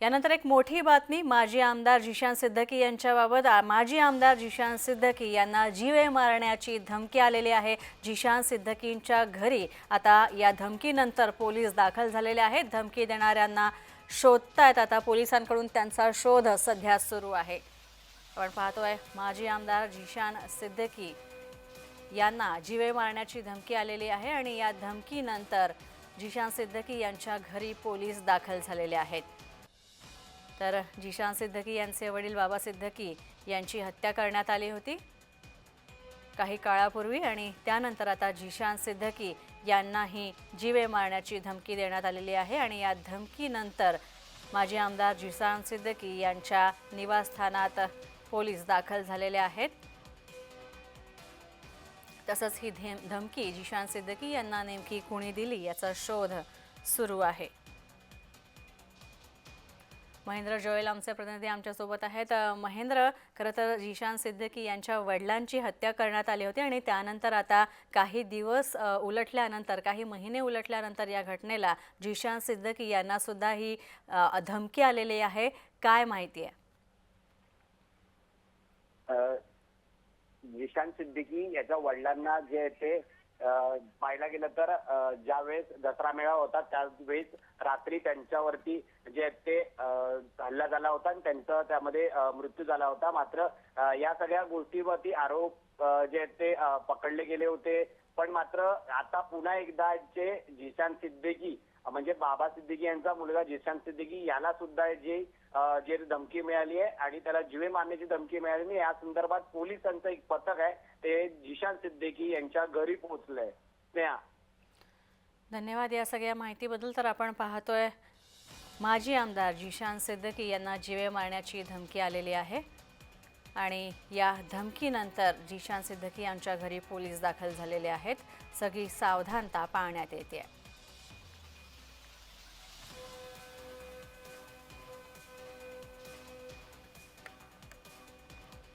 यानंतर एक मोठी बातमी माजी आमदार जिशान सिद्दकी यांच्याबाबत। माजी आमदार जिशान सिद्दकी यांना जीवे मारण्याची धमकी आलेली आहे। जिशान सिद्दकींच्या घरी आता या धमकीनंतर पोलीस दाखल झालेले आहेत। धमकी देणाऱ्यांना शोधतायत आता पोलिसांकडून त्यांचा शोध सध्या सुरू आहे। आपण पाहतोय माजी आमदार जिशान सिद्दकी यांना जीवे मारण्याची धमकी आलेली आहे आणि या धमकीनंतर जिशान सिद्दकी यांच्या घरी पोलीस दाखल झालेले आहेत। तर जिशान सिद्दकी यांचे वडील बाबा सिद्दकी यांची हत्या करण्यात आली होती काही काळापूर्वी आणि त्यानंतर आता जिशान सिद्दकी यांनाही जीवे मारण्याची धमकी देण्यात आलेली आहे आणि या धमकीनंतर माजी आमदार जिशान सिद्दकी यांच्या निवासस्थानात पोलीस दाखल झालेले आहेत। तसंच ही धमकी जिशान सिद्दकी यांना नेमकी कोणी दिली याचा शोध सुरू आहे। महेंद्र जोयल आमचे प्रतिनिधी आमच्यासोबत आहेत। महेंद्र, खरं तर जिशान सिद्दकी यांच्या वडिलांची हत्या करण्यात आली होती आणि त्यानंतर आता काही दिवस उलटल्यानंतर काही महिने उलटल्यानंतर या घटनेला जिशान सिद्दकी यांना सुद्धा ही धमकी आलेली आहे। काय माहिती आहे? जिशान सिद्दकी याच्या वडिलांना जे ते पाहायला गेलं तर ज्यावेळेस दसरा मेळा होता त्यावेळेस रात्री त्यांच्यावरती जे ते हल्ला झाला होता आणि त्यांचा त्यामध्ये मृत्यू झाला होता। मात्र या सगळ्या गोष्टीवरती आरोप जे ते पकडले गेले होते, पण मात्र आता पुन्हा एकदा जे जिशान सिद्दकी म्हणजे बाबा सिद्दकी यांचा मुलगा जिशान सिद्दकी याला सुद्धा जे धमकी मिळाली आहे आणि त्याला जीवे मारण्याची धमकी मिळाली। या संदर्भात पोलिसांचं एक पथक आहे ते जिशान सिद्दकी यांच्या घरी पोहोचलंय। धन्यवाद या सगळ्या माहितीबद्दल। तर आपण पाहतोय माजी आमदार जिशान सिद्दकी यांना जीवे मारण्याची धमकी आलेली आहे आणि या धमकीनंतर जिशान सिद्दकी यांच्या घरी पोलीस दाखल झालेले आहेत। सगळी सावधानता पाळण्यात येते आहे।